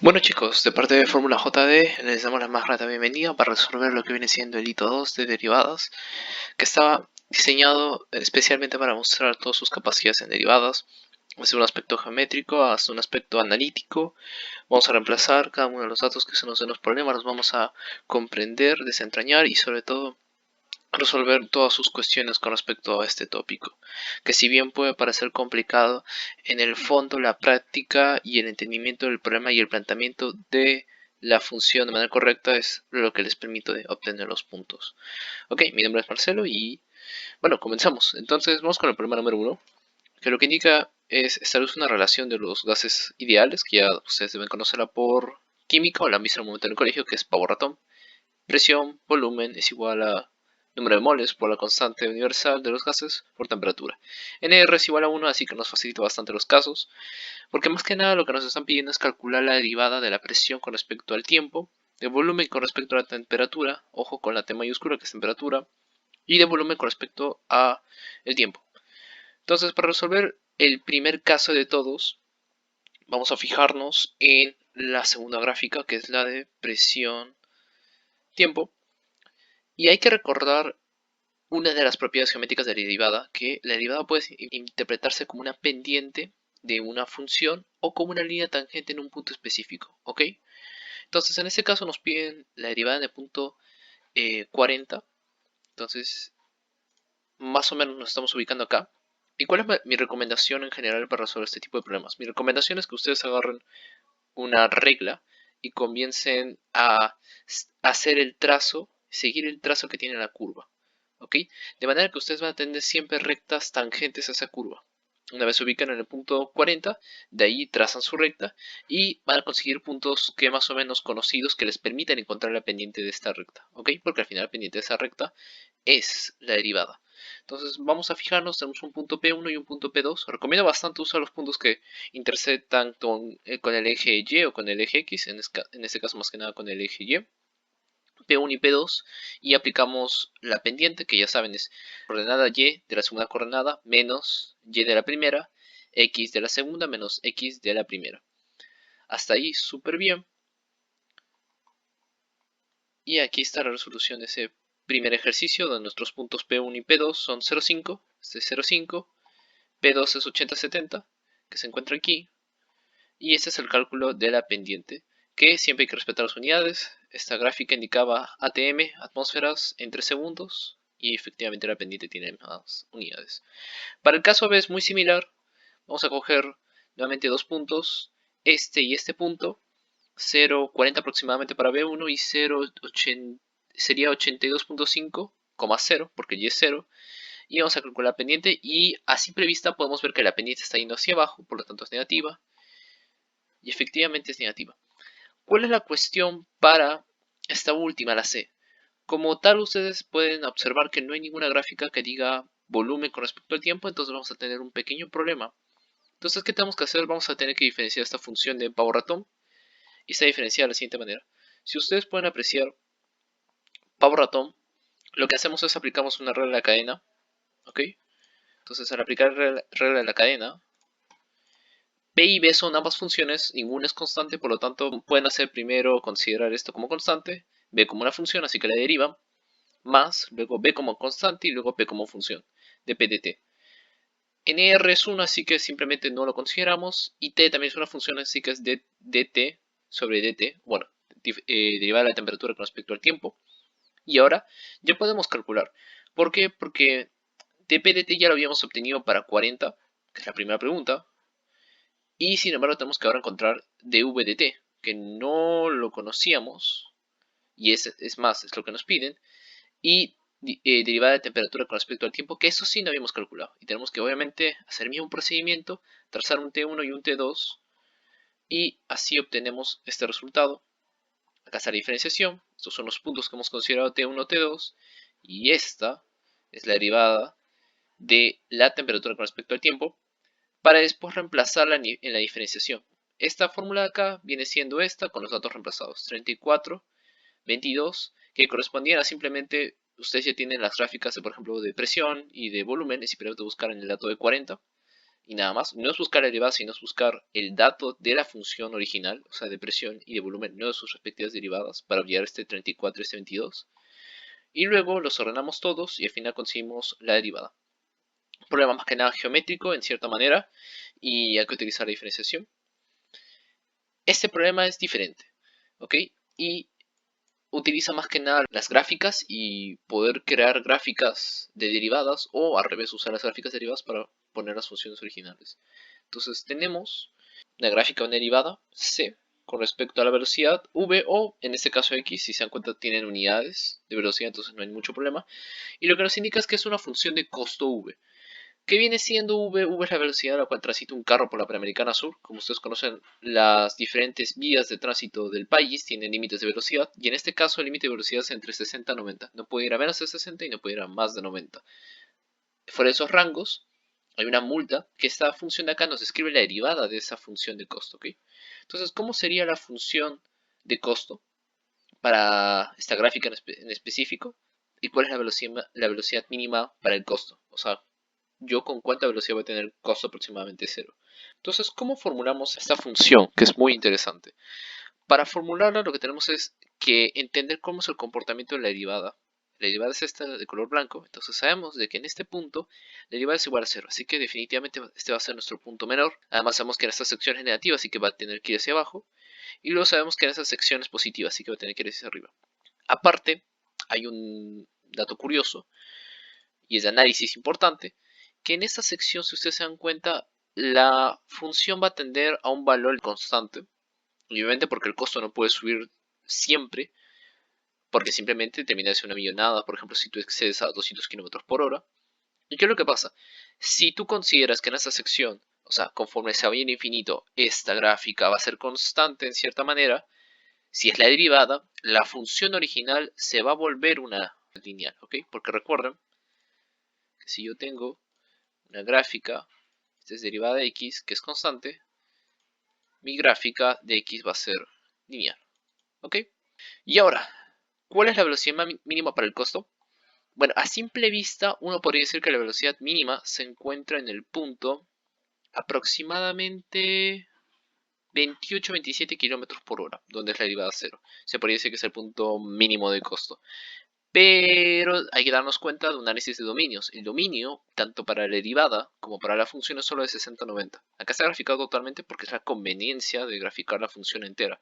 Bueno chicos, de parte de Fórmula JD les damos la más grata bienvenida para resolver lo que viene siendo el hito 2 de derivadas, que estaba diseñado especialmente para mostrar todas sus capacidades en derivadas, desde un aspecto geométrico hasta un aspecto analítico. Vamos a reemplazar cada uno de los datos que se nos den los problemas, los vamos a comprender, desentrañar y sobre todo resolver todas sus cuestiones con respecto a este tópico, que si bien puede parecer complicado, en el fondo la práctica y el entendimiento del problema y el planteamiento de la función de manera correcta es lo que les permite obtener los puntos. Ok, mi nombre es Marcelo y bueno, comenzamos. Entonces vamos con el problema número 1, que lo que indica es establecer una relación de los gases ideales, que ya ustedes deben conocerla por química o la han visto en el momento en el colegio, que es Power-Atom. Presión, volumen es igual a número de moles por la constante universal de los gases por temperatura. NR es igual a 1, así que nos facilita bastante los casos, porque más que nada lo que nos están pidiendo es calcular la derivada de la presión con respecto al tiempo, de volumen con respecto a la temperatura, ojo con la T mayúscula que es temperatura, y de volumen con respecto a el tiempo. Entonces, para resolver el primer caso de todos, vamos a fijarnos en la segunda gráfica, que es la de presión-tiempo, y hay que recordar una de las propiedades geométricas de la derivada, que la derivada puede interpretarse como una pendiente de una función o como una línea tangente en un punto específico, ¿ok? Entonces en este caso nos piden la derivada en el punto 40, entonces más o menos nos estamos ubicando acá. ¿Y cuál es mi recomendación en general para resolver este tipo de problemas? Mi recomendación es que ustedes agarren una regla y comiencen a hacer el trazo, seguir el trazo que tiene la curva. ¿Ok? De manera que ustedes van a tener siempre rectas tangentes a esa curva. Una vez se ubican en el punto 40, de ahí trazan su recta y van a conseguir puntos que más o menos conocidos que les permitan encontrar la pendiente de esta recta. ¿Ok? Porque al final la pendiente de esa recta es la derivada. Entonces vamos a fijarnos, tenemos un punto P1 y un punto P2. Recomiendo bastante usar los puntos que intersectan con el eje Y o con el eje X, en este caso más que nada con el eje Y. P1 y P2 y aplicamos la pendiente, que ya saben es coordenada Y de la segunda coordenada menos Y de la primera, X de la segunda menos X de la primera. Hasta ahí súper bien. Y aquí está la resolución de ese primer ejercicio, donde nuestros puntos P1 y P2 son 0,5, este es 0,5, P2 es 80-70, que se encuentra aquí, y este es el cálculo de la pendiente, que siempre hay que respetar las unidades. Esta gráfica indicaba ATM, atmósferas, en 3 segundos, y efectivamente la pendiente tiene más unidades. Para el caso B es muy similar, vamos a coger nuevamente dos puntos, este y este punto, 0,40 aproximadamente para B1 y 0,80 sería 82.5,0 porque y es 0, y vamos a calcular la pendiente y a simple vista podemos ver que la pendiente está yendo hacia abajo, por lo tanto es negativa, y efectivamente es negativa. ¿Cuál es la cuestión para esta última, la C? Como tal, ustedes pueden observar que no hay ninguna gráfica que diga volumen con respecto al tiempo, entonces vamos a tener un pequeño problema. Entonces, ¿qué tenemos que hacer? Vamos a tener que diferenciar esta función de Power-Atom y está diferenciada de la siguiente manera. Si ustedes pueden apreciar Power-Atom, lo que hacemos es aplicamos una regla de la cadena, ¿ok? Entonces, al aplicar regla de la cadena, P y B son ambas funciones, ninguna es constante, por lo tanto pueden hacer primero considerar esto como constante, B como una función, así que la derivan, más, luego B como constante y luego P como función de P de T. NR es 1, así que simplemente no lo consideramos, y T también es una función, así que es dt sobre dt, bueno, derivada de la temperatura con respecto al tiempo. Y ahora ya podemos calcular. ¿Por qué? Porque dp dt ya lo habíamos obtenido para 40, que es la primera pregunta, y sin embargo tenemos que ahora encontrar dv dt, que no lo conocíamos, y es más, es lo que nos piden, y derivada de temperatura con respecto al tiempo, que eso sí no habíamos calculado. Y tenemos que obviamente hacer el mismo procedimiento, trazar un T1 y un T2, y así obtenemos este resultado. Acá está la diferenciación, estos son los puntos que hemos considerado T1, T2, y esta es la derivada de la temperatura con respecto al tiempo, para después reemplazarla en la diferenciación. Esta fórmula de acá viene siendo esta con los datos reemplazados, 34, 22, que correspondían a simplemente, ustedes ya tienen las gráficas, por ejemplo, de presión y de volumen, y simplemente buscar en el dato de 40, y nada más. No es buscar la derivada, sino es buscar el dato de la función original, o sea, de presión y de volumen, no de sus respectivas derivadas, para hallar este 34 y este 22. Y luego los ordenamos todos y al final conseguimos la derivada. Un problema más que nada geométrico en cierta manera y hay que utilizar la diferenciación. Este problema es diferente, ¿ok? Y utiliza más que nada las gráficas y poder crear gráficas de derivadas o al revés usar las gráficas derivadas para poner las funciones originales. Entonces tenemos una gráfica de una derivada c con respecto a la velocidad v o en este caso x, si se dan cuenta tienen unidades de velocidad, entonces no hay mucho problema. Y lo que nos indica es que es una función de costo v. ¿Qué viene siendo V? V es la velocidad a la cual transita un carro por la Panamericana Sur. Como ustedes conocen, las diferentes vías de tránsito del país tienen límites de velocidad. Y en este caso el límite de velocidad es entre 60 y 90. No puede ir a menos de 60 y no puede ir a más de 90. Fuera de esos rangos, hay una multa que esta función de acá nos describe la derivada de esa función de costo. ¿Okay? Entonces, ¿cómo sería la función de costo para esta gráfica en específico? ¿Y cuál es la velocidad mínima para el costo? O sea, yo con cuánta velocidad voy a tener costo aproximadamente 0. Entonces, ¿cómo formulamos esta función? Que es muy interesante. Para formularla lo que tenemos es que entender cómo es el comportamiento de la derivada. La derivada es esta de color blanco, entonces sabemos de que en este punto la derivada es igual a 0, así que definitivamente este va a ser nuestro punto menor. Además sabemos que en esta sección es negativa, así que va a tener que ir hacia abajo. Y luego sabemos que en esta sección es positiva, así que va a tener que ir hacia arriba. Aparte, hay un dato curioso, y es de análisis importante, que en esta sección, si ustedes se dan cuenta, la función va a tender a un valor constante. Obviamente porque el costo no puede subir siempre, porque simplemente termina de ser una millonada, por ejemplo, si tú excedes a 200 km por hora. ¿Y qué es lo que pasa? Si tú consideras que en esta sección, o sea, conforme se vaya en infinito, esta gráfica va a ser constante en cierta manera, si es la derivada, la función original se va a volver una lineal, ¿ok? Porque recuerden que si yo tengo una gráfica, esta es derivada de x, que es constante, mi gráfica de x va a ser lineal. ¿Ok? Y ahora, ¿cuál es la velocidad mínima para el costo? Bueno, a simple vista uno podría decir que la velocidad mínima se encuentra en el punto aproximadamente 28-27 km por hora, donde es la derivada 0. Se podría decir que es el punto mínimo de costo. Pero hay que darnos cuenta de un análisis de dominios. El dominio, tanto para la derivada como para la función, es solo de 60-90. Acá está graficado totalmente porque es la conveniencia de graficar la función entera.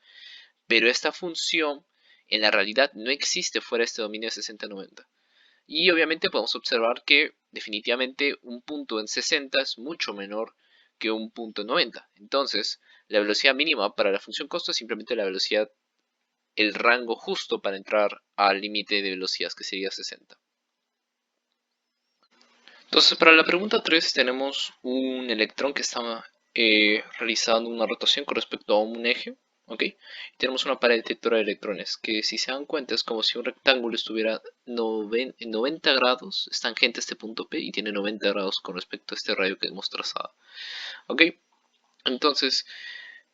Pero esta función en la realidad no existe fuera de este dominio de 60-90. Y obviamente podemos observar que definitivamente un punto en 60 es mucho menor que un punto en 90. Entonces, la velocidad mínima para la función costo es simplemente la velocidad, el rango justo para entrar al límite de velocidad, que sería 60. Entonces, para la pregunta 3 tenemos un electrón que está realizando una rotación con respecto a un eje, ¿ok? Y tenemos una pared detectora de electrones, que si se dan cuenta es como si un rectángulo estuviera en 90 grados, es tangente a este punto P y tiene 90 grados con respecto a este radio que hemos trazado, ¿ok? Entonces,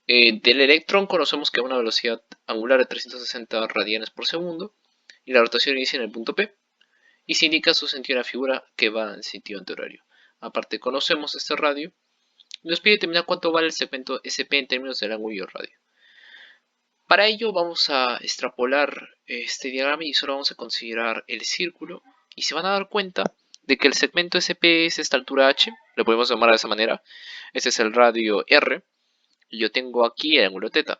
del electrón conocemos que a una velocidad angular de 360 radianes por segundo y la rotación inicia en el punto P y se indica su sentido en la figura que va en sentido antihorario. Aparte conocemos este radio y nos pide determinar cuánto vale el segmento SP en términos del ángulo y el radio. Para ello vamos a extrapolar este diagrama y solo vamos a considerar el círculo y se van a dar cuenta de que el segmento SP es esta altura H, lo podemos llamar de esa manera. Este es el radio R y yo tengo aquí el ángulo θ.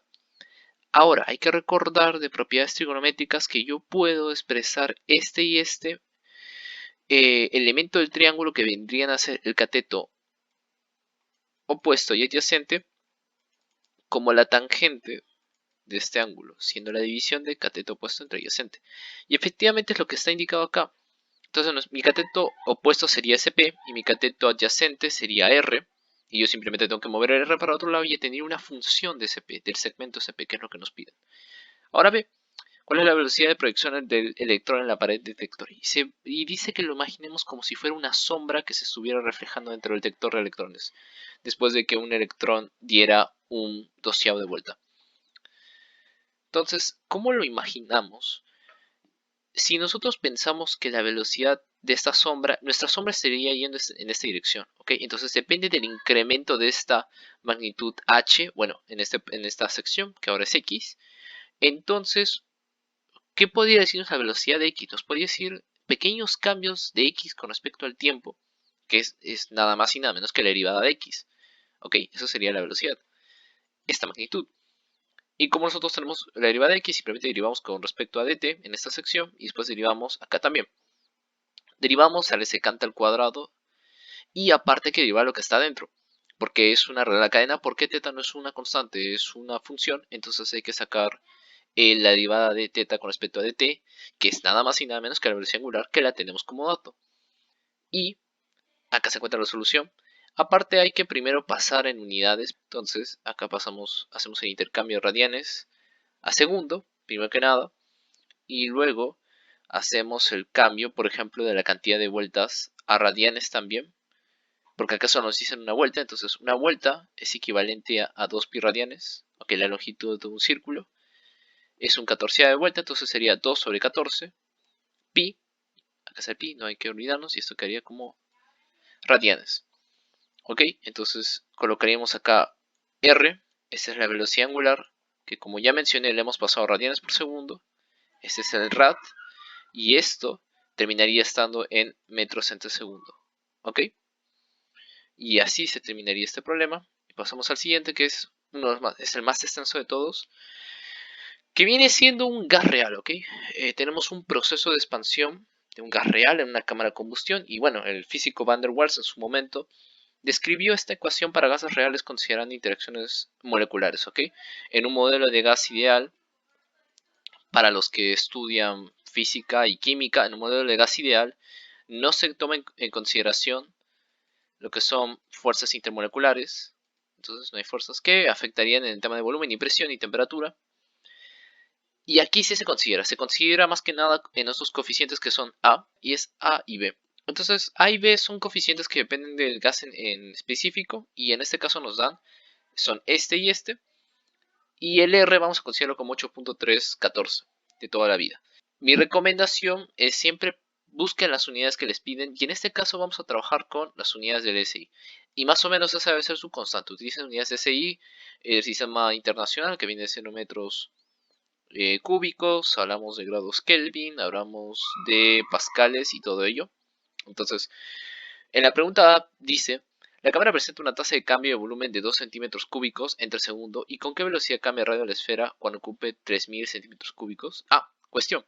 Ahora hay que recordar de propiedades trigonométricas que yo puedo expresar este y este elemento del triángulo que vendrían a ser el cateto opuesto y adyacente como la tangente de este ángulo, siendo la división de cateto opuesto entre adyacente. Y efectivamente es lo que está indicado acá. Entonces mi cateto opuesto sería SP y mi cateto adyacente sería R. Y yo simplemente tengo que mover el R para otro lado y tener una función de SP, del segmento SP, que es lo que nos piden. Ahora ve, ¿cuál es la velocidad de proyección del electrón en la pared detector? Y dice que lo imaginemos como si fuera una sombra que se estuviera reflejando dentro del detector de electrones, después de que un electrón diera un doceavo de vuelta. Entonces, ¿cómo lo imaginamos? Si nosotros pensamos que la velocidad de esta sombra, nuestra sombra estaría yendo en esta dirección, ¿ok? Entonces depende del incremento de esta magnitud h, bueno, en esta sección, que ahora es x. Entonces, ¿qué podría decirnos la velocidad de x? Nos podría decir pequeños cambios de x con respecto al tiempo, que es nada más y nada menos que la derivada de x, ¿ok? Eso sería la velocidad, esta magnitud. Y como nosotros tenemos la derivada de x, simplemente derivamos con respecto a dt en esta sección y después derivamos acá también. Derivamos, sale secante al cuadrado y aparte hay que derivar lo que está dentro, porque es una regla de la cadena, porque teta no es una constante, es una función, entonces hay que sacar la derivada de teta con respecto a dt, que es nada más y nada menos que la velocidad angular, que la tenemos como dato. Y acá se encuentra la solución. Aparte hay que primero pasar en unidades, entonces acá hacemos el intercambio de radianes a segundo, primero que nada, y luego hacemos el cambio, por ejemplo, de la cantidad de vueltas a radianes también, porque acaso nos dicen una vuelta, entonces una vuelta es equivalente a 2 pi radianes, ok, la longitud de un círculo es un 14 de vuelta, entonces sería 2 sobre 14 pi, acá está el pi, no hay que olvidarnos, y esto quedaría como radianes, ok, entonces colocaríamos acá r, esta es la velocidad angular, que como ya mencioné le hemos pasado a radianes por segundo, este es el rad, y esto terminaría estando en metros entre segundo, ok. Y así se terminaría este problema. Y pasamos al siguiente, que es es el más extenso de todos, que viene siendo un gas real, ¿ok? Tenemos un proceso de expansión de un gas real en una cámara de combustión. Y bueno, el físico Van der Waals en su momento describió esta ecuación para gases reales considerando interacciones moleculares, ¿ok? En un modelo de gas ideal, para los que estudian física y química, en un modelo de gas ideal no se toma en consideración lo que son fuerzas intermoleculares, entonces no hay fuerzas que afectarían en el tema de volumen, y presión y temperatura. Y aquí sí se considera más que nada en estos coeficientes que son A, y es A y B. Entonces A y B son coeficientes que dependen del gas en específico, y en este caso nos dan, son este y este, y el R vamos a considerarlo como 8.314 de toda la vida. Mi recomendación es siempre busquen las unidades que les piden, y en este caso vamos a trabajar con las unidades del SI. Y más o menos esa debe ser su constante. Utilicen unidades de SI, el sistema internacional que viene siendo metros cúbicos, hablamos de grados Kelvin, hablamos de pascales y todo ello. Entonces, en la pregunta A dice, la cámara presenta una tasa de cambio de volumen de 2 centímetros cúbicos entre segundo, ¿y con qué velocidad cambia el radio de la esfera cuando ocupe 3000 centímetros cúbicos? Cuestión.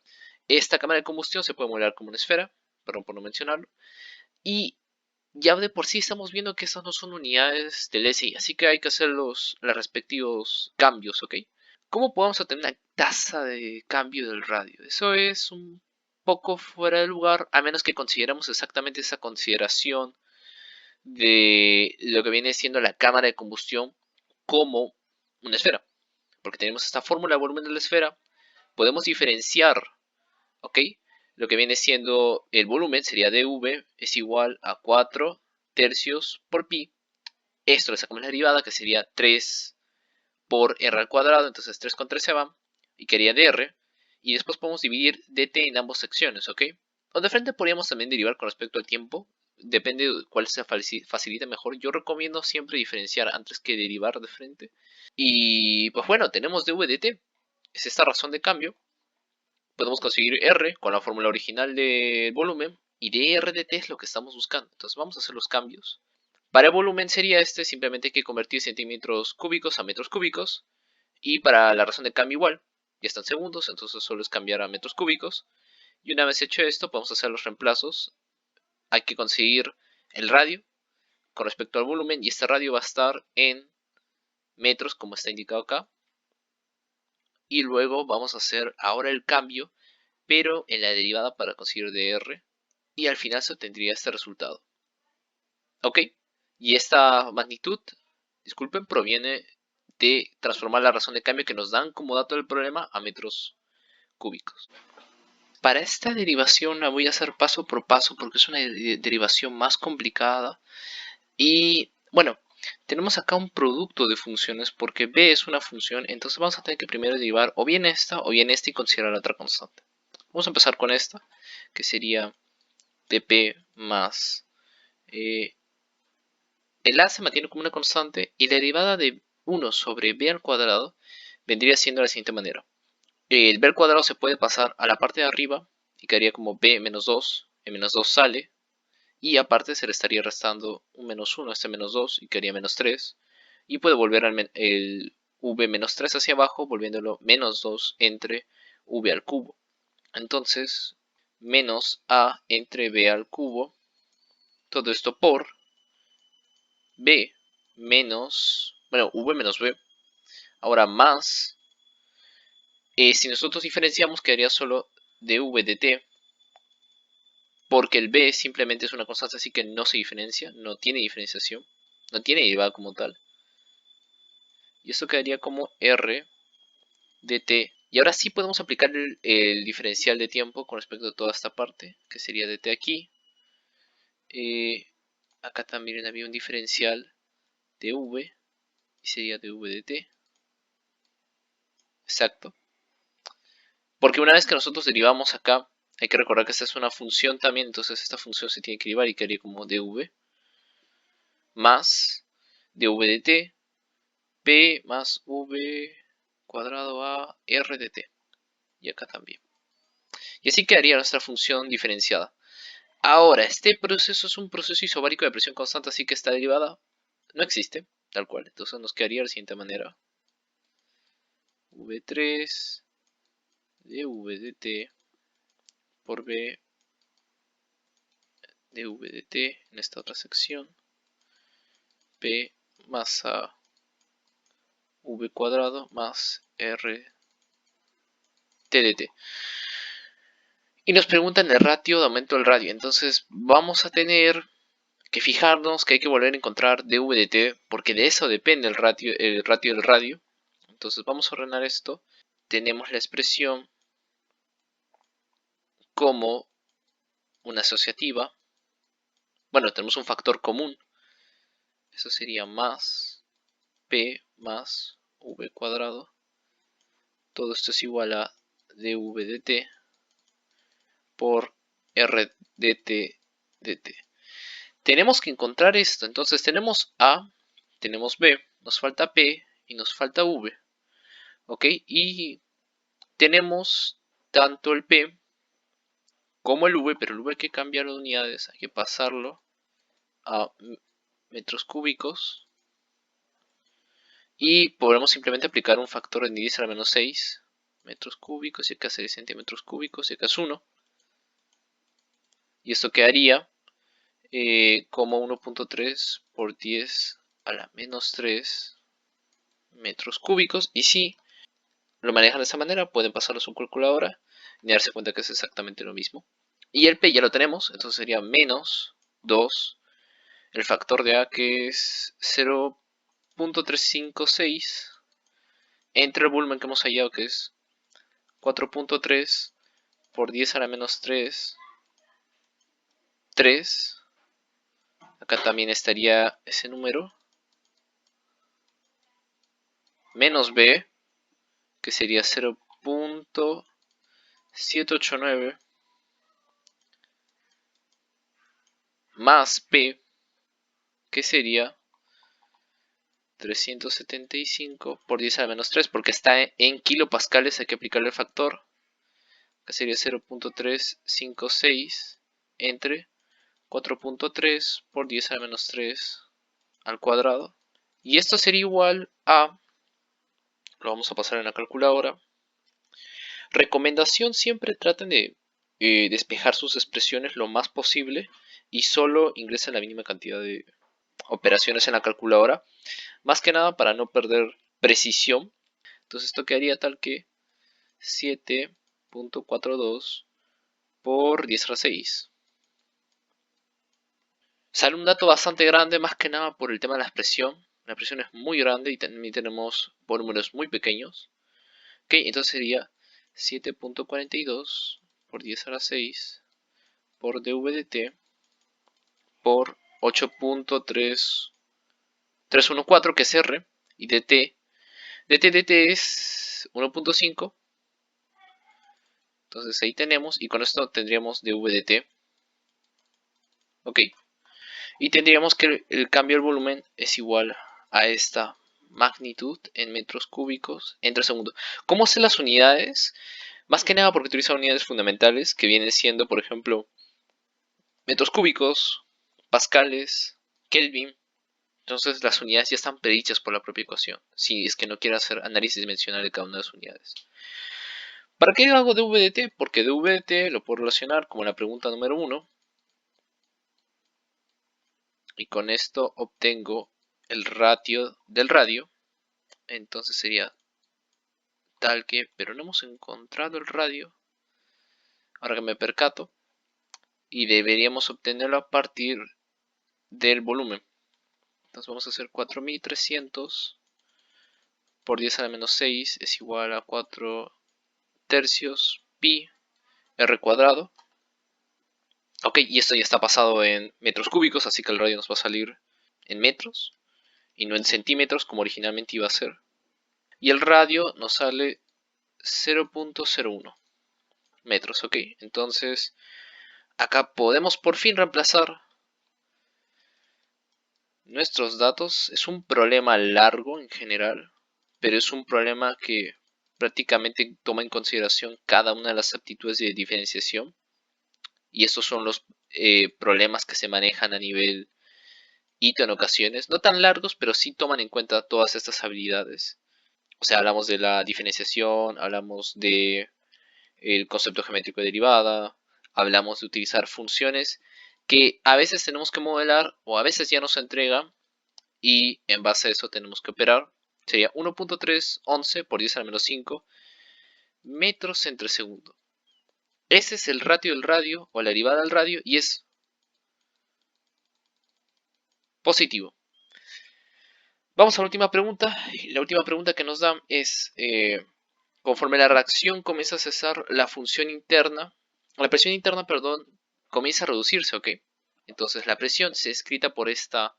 Esta cámara de combustión se puede modelar como una esfera, perdón por no mencionarlo, y ya de por sí estamos viendo que estas no son unidades del SI, así que hay que hacer los respectivos cambios, ¿ok? ¿Cómo podemos obtener una tasa de cambio del radio? Eso es un poco fuera de lugar, a menos que consideremos exactamente esa consideración de lo que viene siendo la cámara de combustión como una esfera. Porque tenemos esta fórmula de volumen de la esfera, podemos diferenciar, ¿ok? Lo que viene siendo el volumen sería dV es igual a 4 tercios por pi. Esto le sacamos la derivada, que sería 3 por r al cuadrado, entonces 3 con 3 se van, y quería dr, y después podemos dividir dt en ambas secciones, ¿ok? O de frente podríamos también derivar con respecto al tiempo, depende de cuál se facilite mejor. Yo recomiendo siempre diferenciar antes que derivar de frente. Y pues bueno, tenemos dv dt, es esta razón de cambio. Podemos conseguir r con la fórmula original del volumen, y dr dt es lo que estamos buscando. Entonces vamos a hacer los cambios. Para el volumen sería simplemente hay que convertir centímetros cúbicos a metros cúbicos. Y para la razón de cambio igual, ya están segundos, entonces solo es cambiar a metros cúbicos. Y una vez hecho esto, podemos hacer los reemplazos. Hay que conseguir el radio con respecto al volumen, y este radio va a estar en metros como está indicado acá. Y luego vamos a hacer ahora el cambio, pero en la derivada para conseguir dr. Y al final se obtendría este resultado. Ok, y esta magnitud, disculpen, proviene de transformar la razón de cambio que nos dan como dato del problema a metros cúbicos. Para esta derivación la voy a hacer paso por paso porque es una derivación más complicada. Y bueno, tenemos acá un producto de funciones porque b es una función, entonces vamos a tener que primero derivar o bien esta y considerar la otra constante. Vamos a empezar con esta, que sería de P más el A se mantiene como una constante y la derivada de 1 sobre B al cuadrado vendría siendo de la siguiente manera. El B al cuadrado se puede pasar a la parte de arriba y quedaría como B menos 2, el menos 2 sale y aparte se le estaría restando un menos 1 a este menos 2 y quedaría menos 3 y puede volver el V menos 3 hacia abajo volviéndolo menos 2 entre V al cubo. Entonces menos A entre B al cubo, todo esto por B menos, bueno, V menos B, ahora más, si nosotros diferenciamos quedaría solo dv dt, porque el B simplemente es una constante así que no se diferencia, no tiene diferenciación, no tiene derivada como tal. Y esto quedaría como R dt. Y ahora sí podemos aplicar el diferencial de tiempo con respecto a toda esta parte, que sería dt aquí. Acá también había un diferencial de v y sería dv dt. Exacto. Porque una vez que nosotros derivamos acá, hay que recordar que esta es una función también, entonces esta función se tiene que derivar y quedaría como dv más dv dt p más v cuadrado a r dt. Y acá también. Y así quedaría nuestra función diferenciada. Ahora, este proceso es un proceso isobárico de presión constante, así que esta derivada no existe, tal cual. Entonces nos quedaría de la siguiente manera. V3 dv dt por b dv dt en esta otra sección. P más a v cuadrado más r t dt. Y nos preguntan el ratio de aumento del radio. Entonces vamos a tener que fijarnos que hay que volver a encontrar dv dt, porque de eso depende el ratio del radio. Entonces vamos a ordenar esto. Tenemos la expresión como una asociativa. Bueno, tenemos un factor común. Eso sería más p más v cuadrado. Todo esto es igual a dv dt por r dt dt. Tenemos que encontrar esto. Entonces tenemos A, tenemos B, nos falta P y nos falta V. ¿Ok? Y tenemos tanto el P como el V, pero el V hay que cambiar de unidades, hay que pasarlo a metros cúbicos. Y podremos simplemente aplicar un factor de 10 a la menos 6 metros cúbicos, y acá 6 centímetros cúbicos, y acá es 1. Y esto quedaría como 1.3 por 10 a la menos 3 metros cúbicos. Y si lo manejan de esa manera, pueden pasarlo a su calculadora y darse cuenta que es exactamente lo mismo. Y el P ya lo tenemos, entonces sería menos 2, el factor de A que es 0.356, entre el volumen que hemos hallado que es 4.3 por 10 a la menos 3, 3. Acá también estaría ese número, menos B, que sería 0.789, más P, que sería 375 por 10 a la menos 3, porque está en kilopascales, hay que aplicarle el factor, que sería 0.356 entre 4.3 por 10 a la menos 3 al cuadrado. Y esto sería igual a, lo vamos a pasar en la calculadora. Recomendación: siempre traten de despejar sus expresiones lo más posible y solo ingresen la mínima cantidad de operaciones en la calculadora, más que nada para no perder precisión. Entonces esto quedaría tal que 7.42 por 10 a la 6. Sale un dato bastante grande, más que nada por el tema de la expresión. La expresión es muy grande y también tenemos volúmenes muy pequeños. Ok, entonces sería 7.42 por 10 a la 6 por dv dt por 8.314, que es R, y dt es 1.5. Entonces ahí tenemos, y con esto tendríamos dv dt Ok. Y tendríamos que el cambio del volumen es igual a esta magnitud en metros cúbicos entre segundo. ¿Cómo sé las unidades? Más que nada porque utiliza unidades fundamentales que vienen siendo, por ejemplo, metros cúbicos, pascales, Kelvin. Entonces las unidades ya están predichas por la propia ecuación, si es que no quiero hacer análisis dimensional de cada una de las unidades. ¿Para qué hago dVdt? Porque dVdt lo puedo relacionar como la pregunta número 1. Y con esto obtengo el ratio del radio. Entonces sería tal que, pero no hemos encontrado el radio. Ahora que me percato. Y deberíamos obtenerlo a partir del volumen. Entonces vamos a hacer 4300 por 10 a la menos 6 es igual a 4 tercios pi r cuadrado. Ok, y esto ya está pasado en metros cúbicos, así que el radio nos va a salir en metros y no en centímetros como originalmente iba a ser. Y el radio nos sale 0.01 metros, ok. Entonces acá podemos por fin reemplazar nuestros datos. Es un problema largo en general, pero es un problema que prácticamente toma en consideración cada una de las aptitudes de diferenciación. Y estos son los problemas que se manejan a nivel hito en ocasiones, no tan largos, pero sí toman en cuenta todas estas habilidades. O sea, hablamos de la diferenciación, hablamos de el concepto geométrico de derivada, hablamos de utilizar funciones que a veces tenemos que modelar o a veces ya nos entrega y en base a eso tenemos que operar. Sería 1.311 por 10 a la menos 5 metros entre segundo. Ese es el ratio del radio o la derivada del radio y es positivo. Vamos a la última pregunta. La última pregunta que nos dan es, conforme la reacción comienza a cesar, la función interna, la presión interna, perdón, comienza a reducirse, ¿ok? Entonces la presión se escrita por esta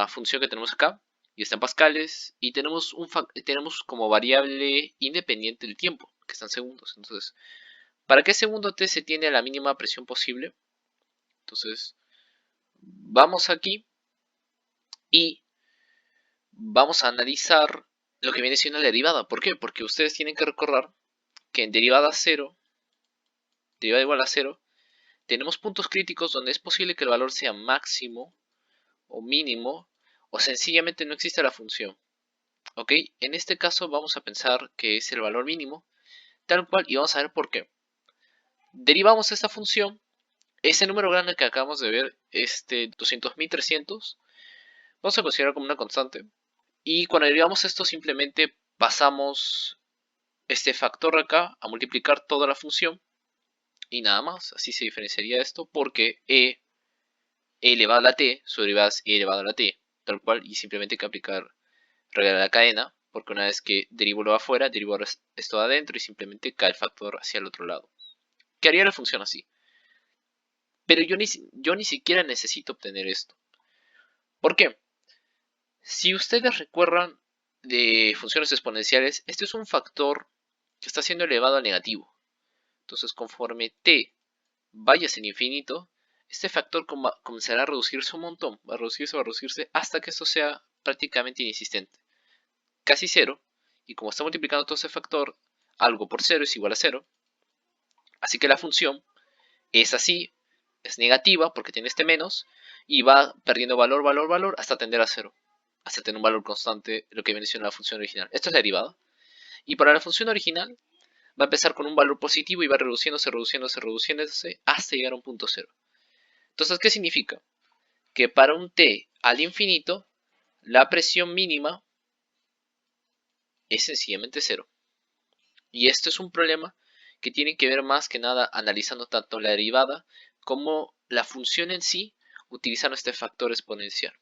función que tenemos acá, y está en pascales, y tenemos como variable independiente el tiempo, que está en segundos. Entonces, ¿para qué segundo t se tiene a la mínima presión posible? Entonces, vamos aquí y vamos a analizar lo que viene siendo la derivada. ¿Por qué? Porque ustedes tienen que recordar que en derivada 0, derivada igual a 0, tenemos puntos críticos donde es posible que el valor sea máximo o mínimo o sencillamente no existe la función. ¿Ok? En este caso vamos a pensar que es el valor mínimo, tal cual, y vamos a ver por qué. Derivamos esta función, ese número grande que acabamos de ver, este 200.300, vamos a considerar como una constante. Y cuando derivamos esto simplemente pasamos este factor acá a multiplicar toda la función y nada más. Así se diferenciaría esto porque e elevado a la t, su derivada es e elevado a la t, tal cual, y simplemente hay que aplicar regla de la cadena, porque una vez que derivo lo de afuera, derivo esto de adentro y simplemente cae el factor hacia el otro lado. ¿Qué haría la función así? Pero yo ni siquiera necesito obtener esto. ¿Por qué? Si ustedes recuerdan de funciones exponenciales, este es un factor que está siendo elevado al negativo. Entonces, conforme t vaya hacia el infinito, este factor comenzará a reducirse un montón. Va a reducirse hasta que esto sea prácticamente inexistente. Casi cero. Y como está multiplicando todo ese factor, algo por 0 es igual a 0. Así que la función es así, es negativa porque tiene este menos, y va perdiendo valor, valor, valor, hasta tender a 0. Hasta tener un valor constante, lo que viene siendo la función original. Esto es la derivada. Y para la función original, va a empezar con un valor positivo y va reduciéndose, reduciéndose, reduciéndose, hasta llegar a un punto 0. Entonces, ¿qué significa? Que para un t al infinito, la presión mínima es sencillamente 0. Y esto es un problema que tiene que ver más que nada analizando tanto la derivada como la función en sí, utilizando este factor exponencial,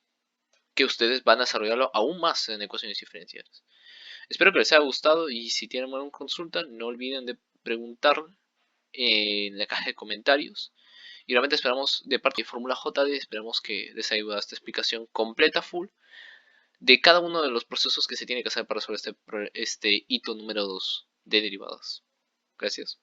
que ustedes van a desarrollarlo aún más en ecuaciones diferenciales. Espero que les haya gustado y si tienen alguna consulta no olviden de preguntar en la caja de comentarios. Y realmente esperamos de parte de Fórmula JD, esperamos que les haya ayudado esta explicación completa, full, de cada uno de los procesos que se tiene que hacer para resolver este hito número 2 de derivadas. Gracias.